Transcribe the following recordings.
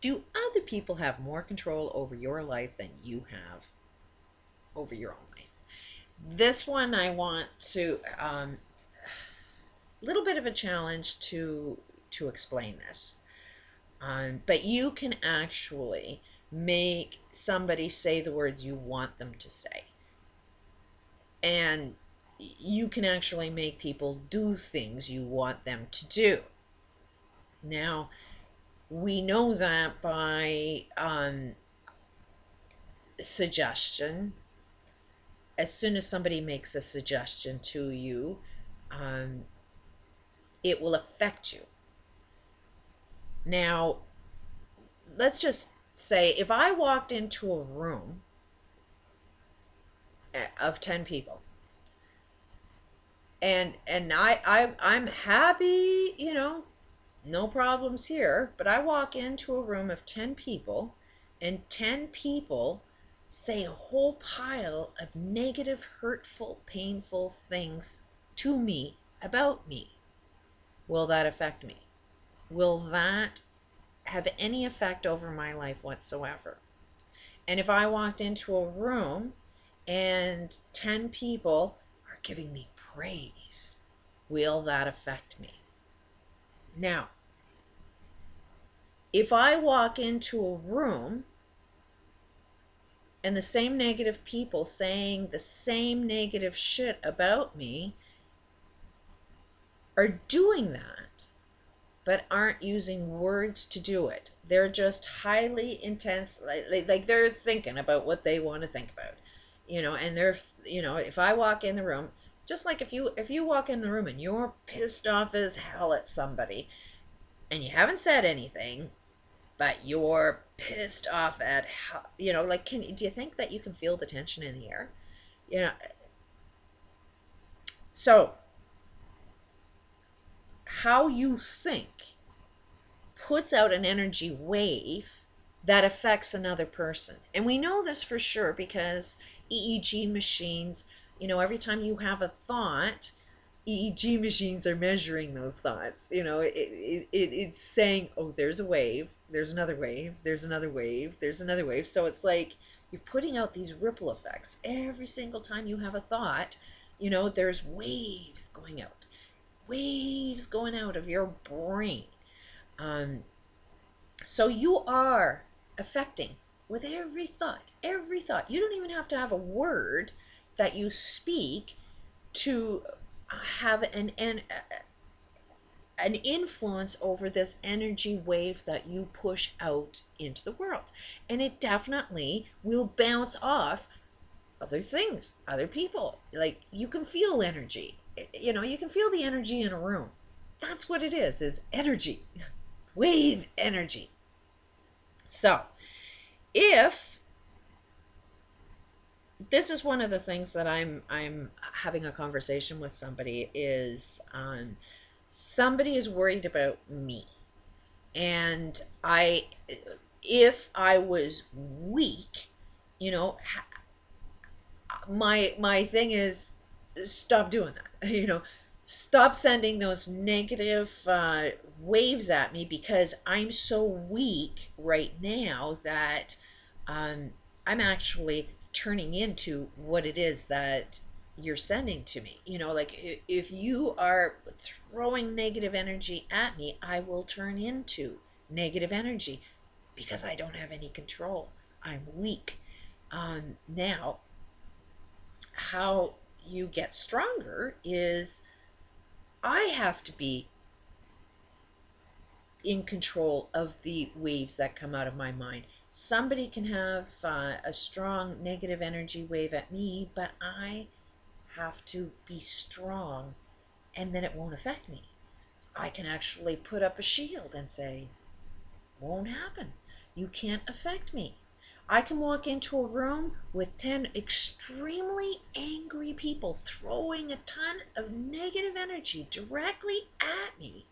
Do other people have more control over your life than you have over your own life? This one I want to little bit of a challenge to explain this. But you can actually make somebody say the words you want them to say. And you can actually make people do things you want them to do. Now, we know that by suggestion. As soon as somebody makes a suggestion to you, um, it will affect you. Now, let's just say if I walked into a room of 10 people and I'm happy, no problems here, but I walk into a room of 10 people and 10 people say a whole pile of negative, hurtful, painful things to me about me. Will that affect me? Will that have any effect over my life whatsoever? And if I walked into a room and 10 people are giving me praise, will that affect me? Now, if I walk into a room and the same negative people saying the same negative shit about me are doing that, but aren't using words to do it, they're just highly intense, like they're thinking about what they want to think about, and they're, if I walk in the room, just like if you walk in the room and you're pissed off as hell at somebody and you haven't said anything, but you're pissed off at how, like, do you think that you can feel the tension in the air? you know so how you think puts out an energy wave that affects another person. And we know this for sure because EEG machines, every time you have a thought, EEG machines are measuring those thoughts. It's saying, oh, there's a wave, there's another wave, there's another wave, there's another wave. So it's like you're putting out these ripple effects. Every single time you have a thought, there's waves going out of your brain. Um, so you are affecting with every thought, every thought. You don't even have to have a word that you speak to have an influence over this energy wave that you push out into the world. And it definitely will bounce off other things, other people. Like, you can feel energy. You can feel the energy in a room. That's what it is energy. Wave energy. So, if this is one of the things that I'm having a conversation with somebody is somebody is worried about me, and if I was weak, you know my thing is, stop doing that. Stop sending those negative waves at me, because I'm so weak right now that um, I'm actually turning into what it is that you're sending to me. Like, if you are throwing negative energy at me, I will turn into negative energy because I don't have any control. I'm weak. Now, how you get stronger is I have to be in control of the waves that come out of my mind. Somebody can have a strong negative energy wave at me, but I have to be strong, and then it won't affect me. I can actually put up a shield and say, won't happen. You can't affect me. I can walk into a room with 10 extremely angry people throwing a ton of negative energy directly at me.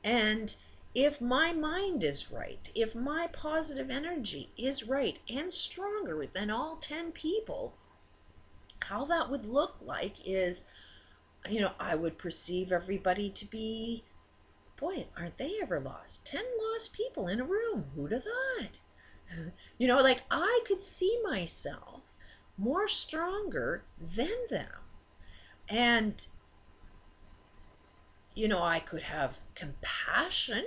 And if my mind is right, if my positive energy is right and stronger than all 10 people, how that would look like is, I would perceive everybody to be boy, aren't they ever lost? 10 lost people in a room. Who'd have thought? You know, like I could see myself more stronger than them. And, you know, I could have compassion.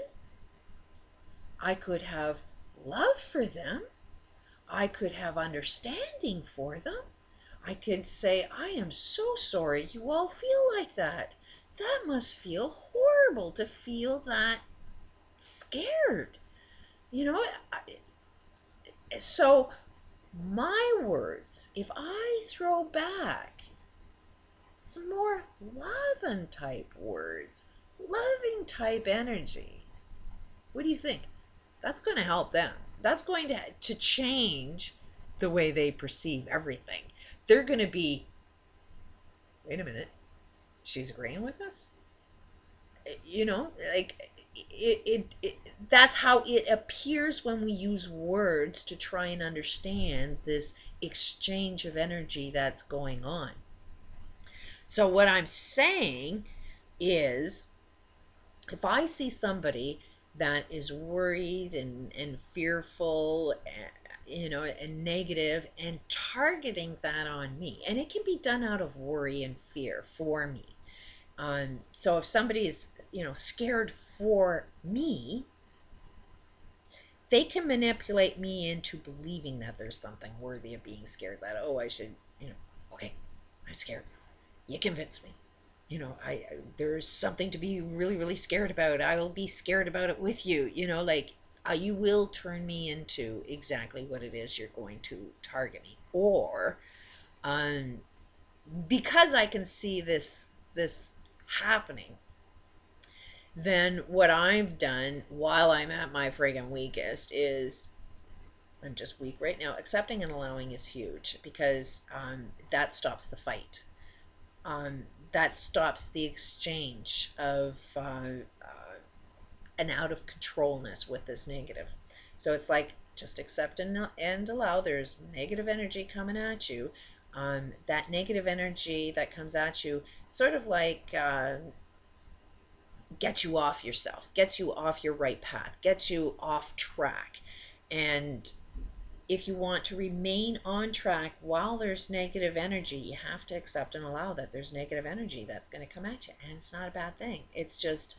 I could have love for them. I could have understanding for them. I could say, I am so sorry you all feel like that. That must feel horrible to feel that scared. You know, so my words, if I throw back some more loving type words, loving type energy, what do you think? That's going to help them. That's going to change the way they perceive everything. They're going to be, wait a minute, she's agreeing with us? You know, like that's how it appears when we use words to try and understand this exchange of energy that's going on. So what I'm saying is, if I see somebody that is worried and fearful, you know, and negative, and targeting that on me, and it can be done out of worry and fear for me. So if somebody is, you know, scared for me, they can manipulate me into believing that there's something worthy of being scared. That, oh, I should, you know, okay, I'm scared. You convince me. You know, there's something to be really, really scared about. I will be scared about it with you. You know, like you will turn me into exactly what it is you're going to target me. Or, um, because I can see this happening, then what I've done while I'm at my friggin' weakest is, I'm just weak right now. Accepting and allowing is huge, because that stops the fight. That stops the exchange of an out of controlness with this negative. So it's like, just accept and allow. There's negative energy coming at you. That negative energy that comes at you sort of like gets you off yourself, gets you off your right path, gets you off track. And if you want to remain on track while there's negative energy, you have to accept and allow that there's negative energy that's going to come at you. And it's not a bad thing. It's just,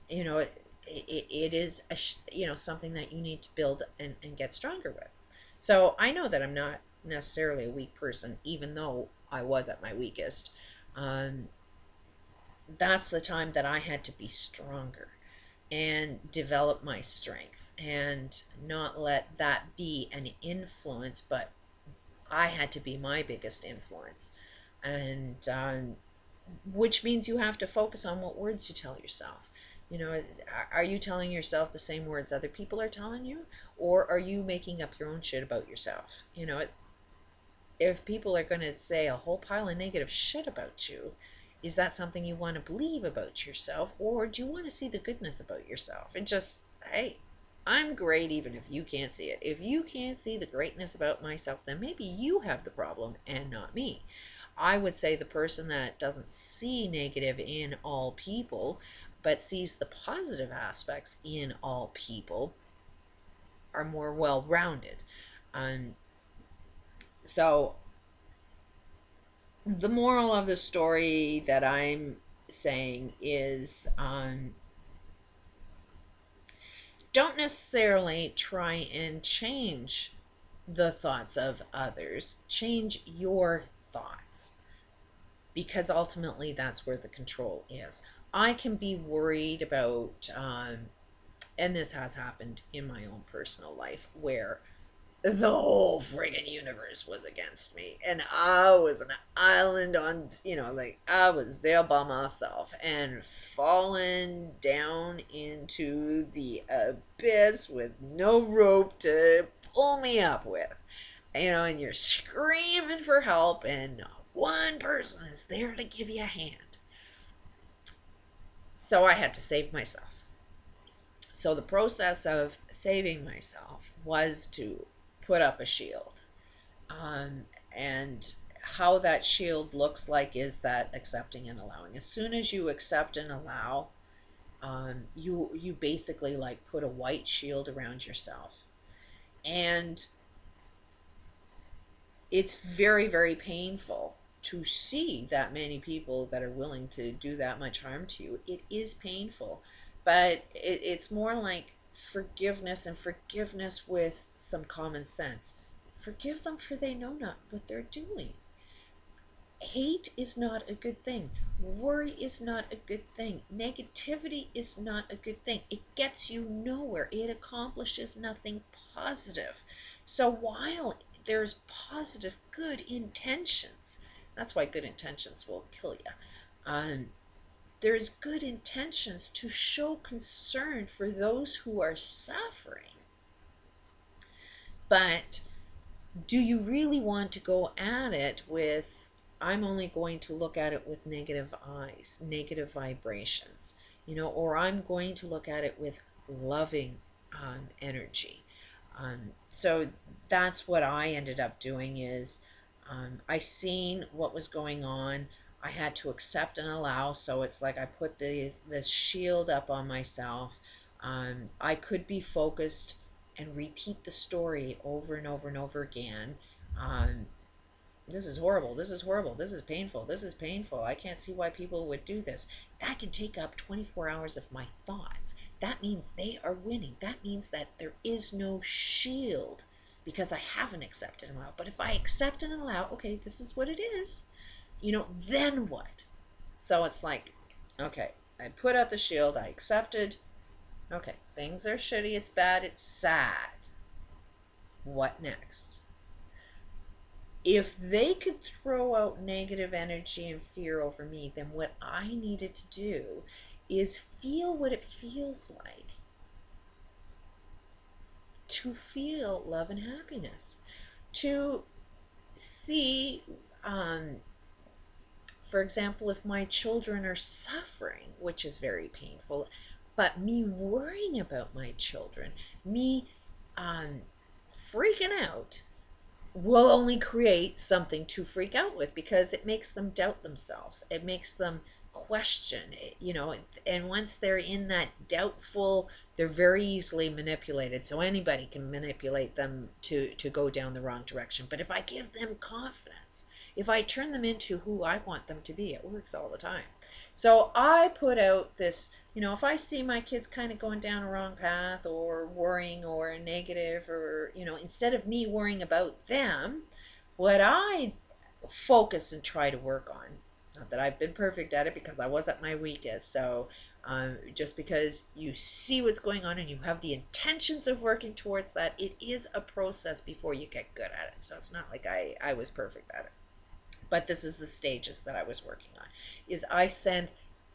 you know, it is, you know, something that you need to build and get stronger with. So I know that I'm not necessarily a weak person, even though I was at my weakest. That's the time that I had to be stronger and develop my strength and not let that be an influence, but I had to be my biggest influence. And which means you have to focus on what words you tell yourself. You know, are you telling yourself the same words other people are telling you, or are you making up your own shit about yourself? You know, if people are going to say a whole pile of negative shit about you, is that something you want to believe about yourself, or do you want to see the goodness about yourself? And just, hey, I'm great even if you can't see it. If you can't see the greatness about myself, then maybe you have the problem and not me. I would say the person that doesn't see negative in all people, but sees the positive aspects in all people, are more well-rounded. Um, so the moral of the story that I'm saying is, don't necessarily try and change the thoughts of others. Change your thoughts, because ultimately that's where the control is. I can be worried about, and this has happened in my own personal life, where the whole friggin' universe was against me, and I was an island on, you know, like I was there by myself and falling down into the abyss with no rope to pull me up with, you know, and you're screaming for help, and one person is there to give you a hand. So I had to save myself. So the process of saving myself was to put up a shield. And how that shield looks like is that accepting and allowing. As soon as you accept and allow, You basically like put a white shield around yourself, and it's very, very painful to see that many people that are willing to do that much harm to you. It is painful, but it's more like forgiveness, and forgiveness with some common sense. Forgive them, for they know not what they're doing. Hate is not a good thing. Worry is not a good thing. Negativity is not a good thing. It gets you nowhere. It accomplishes nothing positive. So while there's positive, good intentions, that's why good intentions will kill you. There's good intentions to show concern for those who are suffering. But do you really want to go at it with, I'm only going to look at it with negative eyes, negative vibrations, or I'm going to look at it with loving energy. So that's what I ended up doing is, I seen what was going on. I had to accept and allow. So it's like I put this shield up on myself. I could be focused and repeat the story over and over and over again. Um, this is horrible. This is horrible. This is painful. This is painful. I can't see why people would do this. That can take up 24 hours of my thoughts. That means they are winning. That means that there is no shield because I haven't accepted and allowed. But if I accept and allow, okay, this is what it is, then what? So it's like, okay, I put up the shield, I accepted. Okay, things are shitty, it's bad, it's sad. What next? If they could throw out negative energy and fear over me, then what I needed to do is feel what it feels like to feel love and happiness, to see, for example, if my children are suffering, which is very painful, but me worrying about my children, me um, freaking out, will only create something to freak out with because it makes them doubt themselves. It makes them question, and once they're in that doubtful, they're very easily manipulated. So anybody can manipulate them to go down the wrong direction. But if I give them confidence, if I turn them into who I want them to be, it works all the time. So I put out this, if I see my kids kind of going down a wrong path or worrying or negative, or, instead of me worrying about them, what I focus and try to work on, not that I've been perfect at it because I was at my weakest. So just because you see what's going on and you have the intentions of working towards that, it is a process before you get good at it. So it's not like I was perfect at it. But this is the stages that I was working on, is I send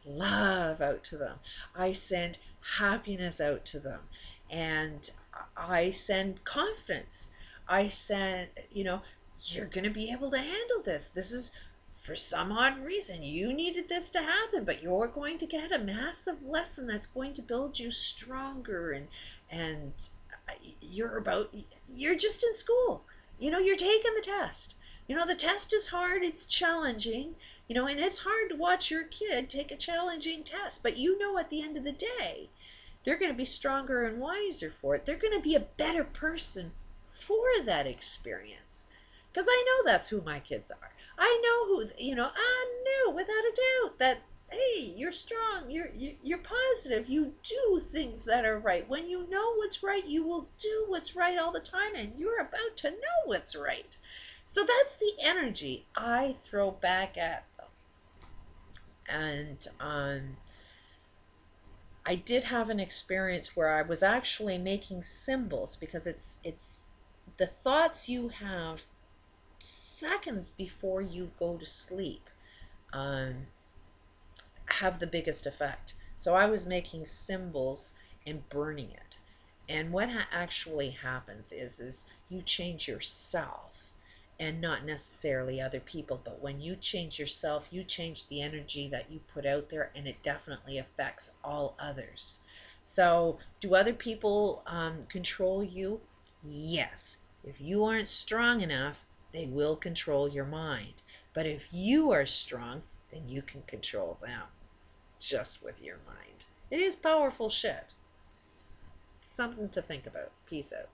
love out to them. I send happiness out to them. And I send confidence. I send, you're going to be able to handle this. This is, for some odd reason, you needed this to happen, but you're going to get a massive lesson that's going to build you stronger. And you're just in school. You're taking the test. The test is hard, it's challenging, and it's hard to watch your kid take a challenging test. But at the end of the day, they're going to be stronger and wiser for it. They're going to be a better person for that experience. Because I know that's who my kids are. I know who, I know without a doubt that, hey, you're strong, you're positive, you do things that are right. When you know what's right, you will do what's right all the time, and you're about to know what's right. So that's the energy I throw back at them. And I did have an experience where I was actually making symbols, because it's the thoughts you have seconds before you go to sleep um, have the biggest effect. So I was making symbols and burning it. And what actually happens is you change yourself, and not necessarily other people. But when you change yourself, you change the energy that you put out there, and it definitely affects all others. So do other people control you? Yes. If you aren't strong enough, they will control your mind. But if you are strong, then you can control them just with your mind. It is powerful shit. Something to think about. Peace out.